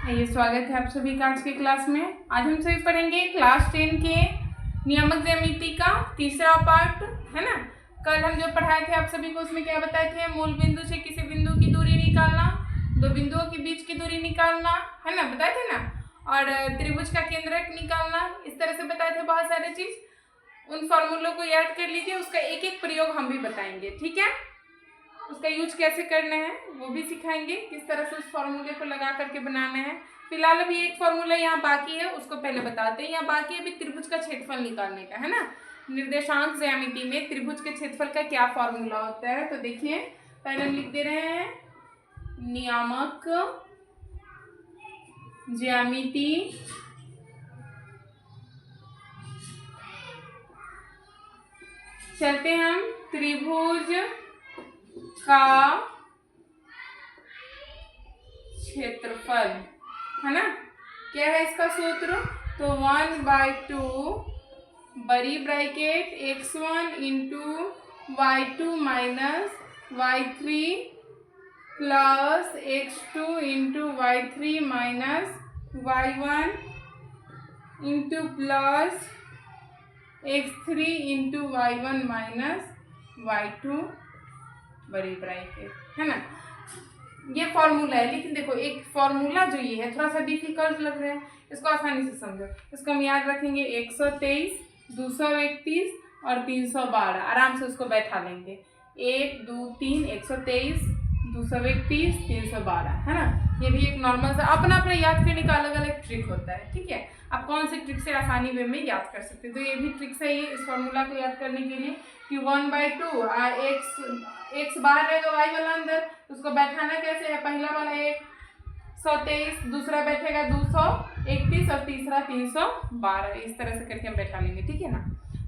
आइए, स्वागत है आप सभी का आज के क्लास में। आज हम सभी पढ़ेंगे क्लास 10 के नियामक ज्यामिति का तीसरा पार्ट, है ना। कल हम जो पढ़ाए थे आप सभी को, उसमें क्या बताए थे? मूल बिंदु से किसी बिंदु की दूरी निकालना, दो बिंदुओं के बीच की दूरी निकालना, है ना, बताए थे ना। और त्रिभुज का केंद्रक निकालना, इस तरह से बताए थे बहुत सारे चीज। उन फॉर्मूलों को याद कर लीजिए, उसका एक एक प्रयोग हम भी बताएंगे, ठीक है। उसका यूज कैसे करना है वो भी सिखाएंगे, किस तरह से उस फॉर्मूले को लगा करके बनाना है। फिलहाल अभी एक फॉर्मूला यहाँ बाकी है, उसको पहले बताते हैं। यहाँ बाकी अभी त्रिभुज का क्षेत्रफल निकालने का, है ना। निर्देशांक ज्यामिति में त्रिभुज के क्षेत्रफल का क्या फॉर्मूला होता है, तो देखिए पहले हम लिख दे रहे हैं नियामक ज्यामिति चलते हम त्रिभुज का क्षेत्रफल, है ना। क्या है इसका सूत्र? तो 1/2 बड़ी bracket x1 into y2 minus y3 plus x2 into y3 minus y1 into plus x3 into y1 minus y2 बड़ी ब्रैकेट, है ना। ये फॉर्मूला है, लेकिन देखो एक फॉर्मूला जो ये है थोड़ा सा डिफिकल्ट लग रहा है, इसको आसानी से समझो। इसको हम याद रखेंगे 123, 231 और 312, आराम से उसको बैठा लेंगे। 1 2 3 123 231 312, है ना। ये भी एक नॉर्मल सा अपना अपना याद करने का अलग अलग ट्रिक होता है, ठीक है। आप कौन से ट्रिक से आसानी वे में याद कर सकते हैं, तो ये भी ट्रिक सही है इस फॉर्मूला को याद करने के लिए कि 1/2 x बाहर रहेगा, y वाला अंदर, उसको बैठाना कैसे है? पहला वाला 123, दूसरा बैठेगा 231 और तीसरा 312, इस तरह से करके हम बैठा लेंगे, ठीक है ना।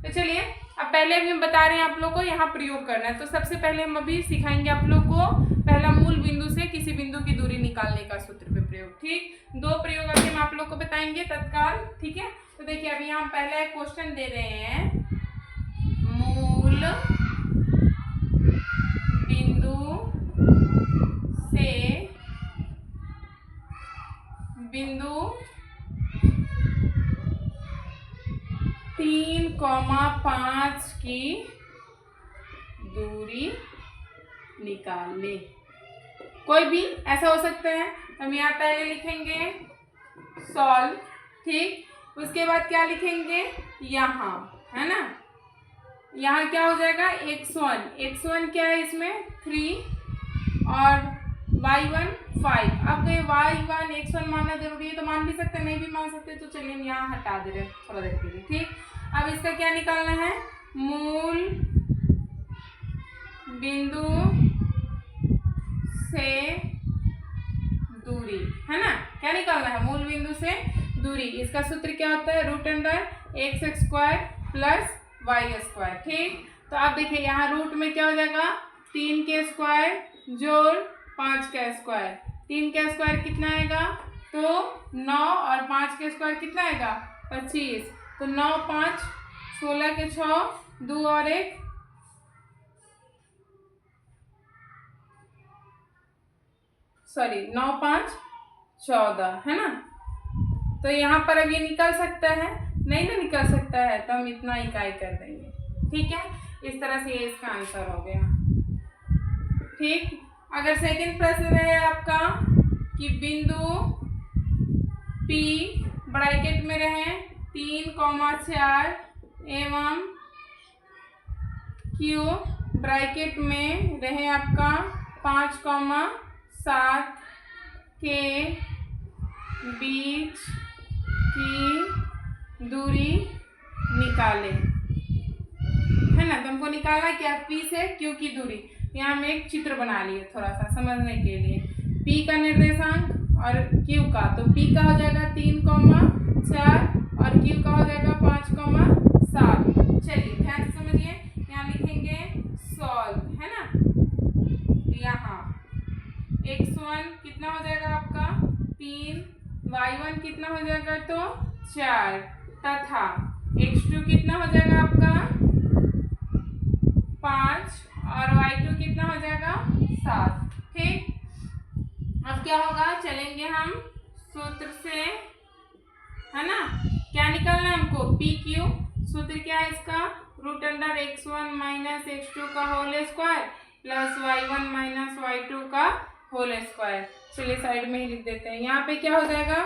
तो चलिए अब पहले अभी हम बता रहे हैं आप लोग को यहाँ प्रयोग करना है। तो सबसे पहले हम अभी सिखाएंगे आप लोग को पहला मूल बिंदु से किसी बिंदु की दूरी निकालने का सूत्र पे प्रयोग, ठीक। दो प्रयोग अभी हम आप लोग को बताएंगे तत्काल, ठीक है। तो देखिए अभी हम पहला एक क्वेश्चन दे रहे हैं, मूल बिंदु से बिंदु 3,5 की दूरी निकाल ले। कोई भी ऐसा हो सकता है, हम यहाँ पहले लिखेंगे सॉल्व, ठीक। उसके बाद क्या लिखेंगे यहाँ, है ना। यहाँ क्या हो जाएगा? x1 क्या है इसमें? 3 और y1 5। अब y1 x1 मानना जरूरी है, तो मान भी सकते हैं, नहीं भी मान सकते, तो चलिए हम यहाँ हटा दे रहे हैं थोड़ा देर के लिए, ठीक। अब इसका क्या निकालना है? मूल बिंदु से दूरी, है ना। क्या निकालना है? मूल बिंदु से दूरी। इसका सूत्र क्या होता है? √x² प्लस y², ठीक। तो आप देखिए यहाँ रूट में क्या हो जाएगा? 3 के स्क्वायर जोड़ 5 का स्क्वायर, 3 का स्क्वायर कितना आएगा? तो 9 और 5 के स्क्वायर कितना आएगा? 25। तो 9 5 16 के 6 2 और 1 9 5 14, है ना। तो यहाँ पर अब ये निकल सकता है? नहीं ना निकल सकता है, तो हम इतना इकाई कर देंगे, ठीक है। इस तरह से ये इसका आंसर हो गया, ठीक। अगर सेकंड प्रश्न रहे आपका कि बिंदु P ब्रैकेट में रहे 3,4 एवं Q ब्रैकेट में रहे आपका 5,7 के बीच की दूरी निकालें, है ना। तो हमको निकालना क्या? P से Q की दूरी। यहाँ हम एक चित्र बना लिए थोड़ा सा समझने के लिए, P का निर्देशांक और Q का। तो P का हो जाएगा 3,4 और Q का हो जाएगा 5,7। चलिए ध्यान से समझिए, यहाँ लिखेंगे सॉल्व, है ना। यहाँ x1 कितना हो जाएगा आपका? 3, y1 कितना हो जाएगा? तो 4, तथा x2 कितना हो जाएगा आपका? 5 और y2 कितना हो जाएगा? 7, ठीक। अब क्या होगा? चलेंगे हम सूत्र से, है ना, क्या निकालना है हमको, पी क्यू। सूत्र क्या है इसका, root under x1 minus x2 का whole square plus y1 minus y2 का होल स्क्वायर। चलिए साइड में ही लिख देते हैं। यहाँ पे क्या हो जाएगा,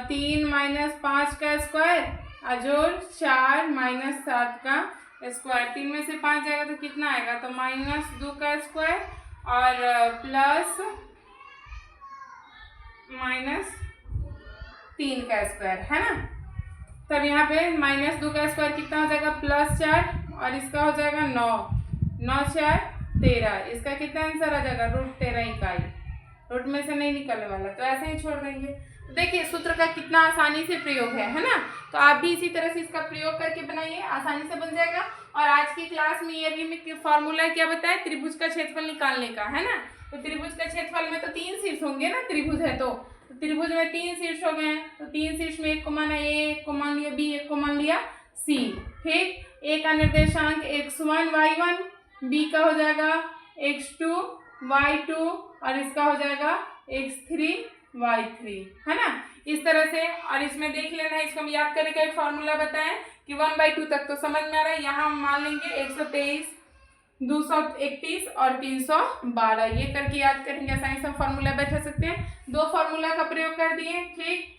3 माइनस 5 का स्क्वायर अजोड़ 4 माइनस 7 का स्क्वायर। 3 में से 5 जाएगा तो कितना आएगा, तो -2 का स्क्वायर और प्लस -3 का स्क्वायर, है ना। तब यहाँ पे -2 का स्क्वायर कितना हो जाएगा, +4 और इसका हो जाएगा 9, 9 4 13। इसका कितना आंसर आ जाएगा, √13 इकाई। रूट में से नहीं निकलने वाला तो ऐसे ही छोड़ देंगे। देखिए सूत्र का कितना आसानी से प्रयोग है ना। तो आप भी इसी तरह से इसका प्रयोग करके बनाइए, आसानी से बन जाएगा। और आज की क्लास में ये भी फॉर्मूला क्या बताया, त्रिभुज का क्षेत्रफल निकालने का, है ना। तो त्रिभुज का क्षेत्रफल में तो 3 शीर्ष होंगे ना, त्रिभुज है तो त्रिभुज में 3 शीर्ष हो गए। तो 3 शीर्ष में एक को माना ए, एक को मान लिया बी, एक को मान लिया सी। ठीक, ए का निर्देशांक x1 y1, बी का हो जाएगा x2 y2 और इसका हो जाएगा x3 y3, है ना। इस तरह से, और इसमें देख लेना है, इसको हम याद करने का एक फॉर्मूला बताएं कि 1/2 तक तो समझ में आ रहा है। यहाँ हम मान लेंगे 123, 231 और 312, ये करके याद करेंगे, आसानी से फॉर्मूला बैठा सकते हैं। 2 फॉर्मूला का प्रयोग कर दिए। ठीक,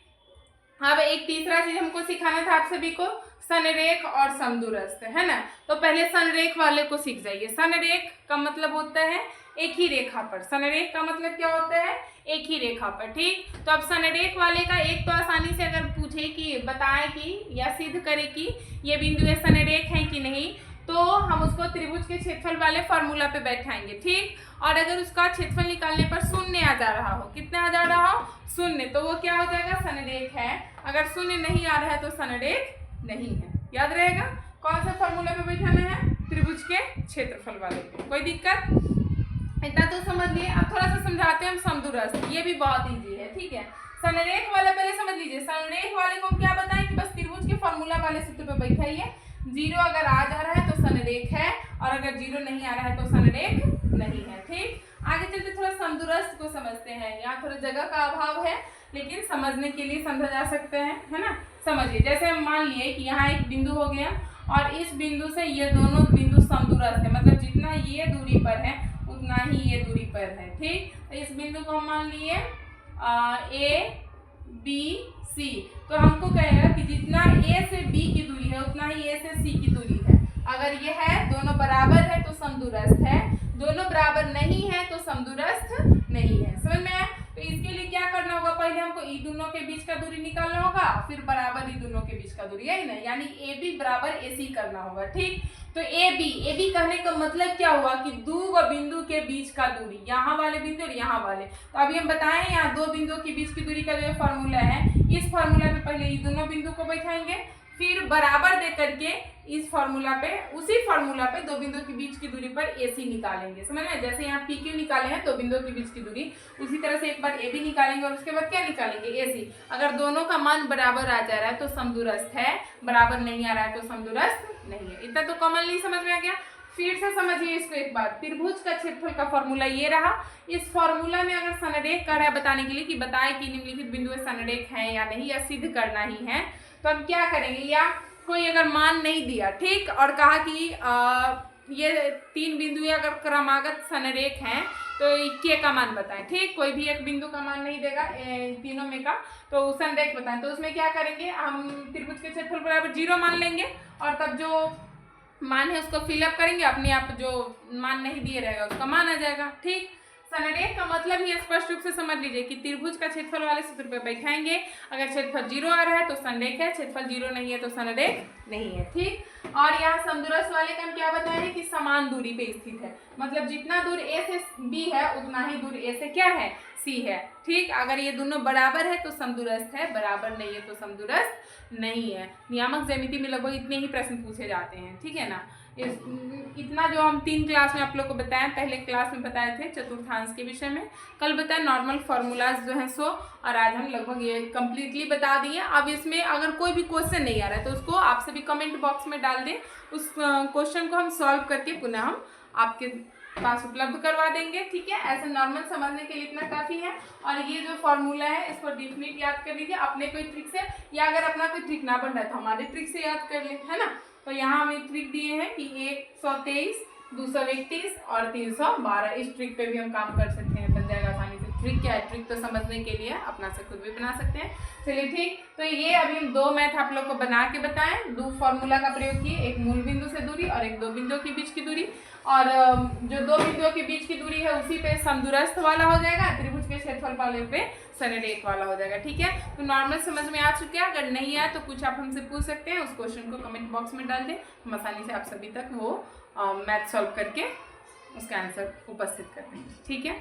अब एक तीसरा चीज हमको सिखाना था आप सभी को, संरेख और समदूरस्थ, है ना। तो पहले संरेख वाले को सीख जाइए। संरेख का मतलब होता है एक ही रेखा पर। संरेख का मतलब क्या होता है, एक ही रेखा पर। ठीक, तो अब संरेख वाले का एक तो आसानी से अगर पूछे कि बताए कि या सिद्ध करे कि ये बिंदु ये संरेख है कि नहीं, तो हम उसको त्रिभुज के क्षेत्रफल वाले फॉर्मूला पे बैठाएंगे। ठीक, और अगर उसका क्षेत्रफल निकालने पर शून्य आ जा रहा हो, कितना आ जा रहा हो, शून्य, तो वो क्या हो जाएगा, संरेख है। अगर शून्य नहीं आ रहा है तो संरेख नहीं है। याद रहेगा कौन सा फॉर्मूला पे बैठाना है, त्रिभुज के क्षेत्रफल वाले पे। कोई दिक्कत, इतना तो समझ लिए। अब थोड़ा सा समझाते हैं हम समदूरस्थ, ये भी बहुत इजी है। ठीक है, संरेख वाला पहले समझ लीजिए। संरेख वाले को हम क्या बताएं कि बस त्रिभुज के फॉर्मूला वाले सूत्र पे बैठाइए। 0 अगर आ जा रहा है तो संरेख है, और अगर 0 नहीं आ रहा है तो संरेख नहीं है। ठीक, आगे चलते थोड़ा समदूरस्थ को समझते हैं। यहाँ थोड़ा जगह का अभाव है, लेकिन समझने के लिए समझा जा सकते हैं, है ना। समझिए, जैसे हम मान लिए कि यहाँ एक बिंदु हो गया और इस बिंदु से ये दोनों बिंदु समदूरस्थ है, मतलब जितना ये दूरी पर है उतना ही ये दूरी पर है। ठीक, तो इस बिंदु को हम मान लिए ए बी सी। तो हमको कहेगा कि जितना ए से बी की दूरी है उतना ही ए से सी की दूरी है। अगर ये है, दोनों बराबर है तो समदूरस्थ है, दोनों बराबर नहीं है तो समदूरस्थ नहीं है। समझ में आया। तो इसके लिए क्या करना होगा, पहले हमको ई दोनों के बीच का दूरी निकालना होगा, फिर बराबर ई दोनों के बीच का दूरी, है ना, यानी ए बी बराबर ए सी करना होगा। ठीक, तो ए बी कहने का मतलब क्या हुआ कि दो बिंदु के बीच का दूरी, यहाँ वाले बिंदु और यहाँ वाले। तो अभी हम बताएं यहाँ 2 बिंदुओं के बीच की दूरी का जो फॉर्मूला है, इस फॉर्मूला पे पहले ये दोनों बिंदु को बैठाएंगे, फिर बराबर दे करके इस फॉर्मूला पे, उसी फॉर्मूला पे 2 बिंदुओं के बीच की दूरी पर AC निकालेंगे। समझ में, जैसे यहाँ PQ निकाले हैं 2 बिंदुओं के बीच की दूरी, उसी तरह से एक बार AB निकालेंगे और उसके बाद क्या निकालेंगे, AC। अगर दोनों का मान बराबर आ जा रहा है तो समदूरस्थ है, बराबर नहीं आ रहा है तो समदूरस्थ नहीं है। इतना तो कॉमनली समझ में आ गया। फिर से समझिए इसको एक बार। त्रिभुज का क्षेत्रफल का फॉर्मूला ये रहा। इस फॉर्मूला में अगर संरेख कर रहा है बताने के लिए कि बताए कि निम्नलिखित बिंदु संरेख है या नहीं, या सिद्ध करना ही है, तो हम क्या करेंगे, या कोई अगर मान नहीं दिया, ठीक, और कहा कि ये 3 बिंदु अगर क्रमागत संरेख हैं तो के का मान बताएं। ठीक, कोई भी एक बिंदु का मान नहीं देगा तीनों में का, तो संरेख बताएं। तो उसमें क्या करेंगे, हम त्रिभुज के क्षेत्रफल बराबर 0 मान लेंगे और तब जो मान है उसको फिलअप करेंगे, अपने आप जो मान नहीं दिए रहेगा उसका मान आ जाएगा। ठीक, संरेख का मतलब ही स्पष्ट रूप से समझ लीजिए कि त्रिभुज का क्षेत्रफल वाले सूत्र पे बैठाएंगे। अगर क्षेत्रफल 0 आ रहा है तो संरेख है, क्षेत्रफल 0 नहीं है तो संरेख नहीं है। ठीक, और यहाँ समदूरस्थ वाले का हम क्या बताए कि समान दूरी पे स्थित है, मतलब जितना दूर A से B है उतना ही दूर A से क्या है, C है। ठीक, अगर ये दोनों बराबर है तो समदूरस्थ है, बराबर नहीं है तो समदूरस्थ नहीं है। नियामक ज्यामिति में लगभग इतने ही प्रश्न पूछे जाते हैं। ठीक है ना। इतना जो हम 3 क्लास में आप लोग को बताएं, पहले क्लास में बताए थे चतुर्थांश के विषय में, कल बताए नॉर्मल फॉर्मूलाज जो हैं सो, और आज हम लगभग ये कम्प्लीटली बता दिए। अब इसमें अगर कोई भी क्वेश्चन नहीं आ रहा है तो उसको आप सभी कमेंट बॉक्स में डाल दें, उस क्वेश्चन को हम सॉल्व करके पुनः हम आपके पास उपलब्ध करवा देंगे। ठीक है, ऐसे नॉर्मल समझने के लिए इतना काफ़ी है। और ये जो फॉर्मूला है इसको डेफिनेट याद कर लीजिए अपने कोई ट्रिक से, या अगर अपना कोई ट्रिक ना बन रहा है तो हमारे ट्रिक से याद कर ले, है ना। तो यहाँ हमें ट्रिक दिए हैं कि 123, 231 और 312, इस ट्रिक पे भी हम काम कर सकते हैं, बन जाएगा आसानी से। ट्रिक क्या है, ट्रिक तो समझने के लिए अपना से खुद भी बना सकते हैं। चलिए ठीक, तो ये अभी हम 2 मैथ आप लोग को बना के बताएं, 2 फॉर्मूला का प्रयोग किए, एक मूल बिंदु से दूरी और एक 2 बिंदुओं के बीच की दूरी। और जो 2 बिंदुओं के बीच की दूरी है उसी पे समदूरस्थ वाला हो जाएगा, त्रिभुज के क्षेत्रफल वाले पे सरलरेख वाला हो जाएगा। ठीक है, तो नॉर्मल समझ में आ चुके हैं। अगर नहीं आया तो कुछ आप हमसे पूछ सकते हैं, उस क्वेश्चन को कमेंट बॉक्स में डाल दें, हम आसानी से आप सभी तक वो मैथ सॉल्व करके उसका आंसर उपस्थित करते हैं। ठीक है।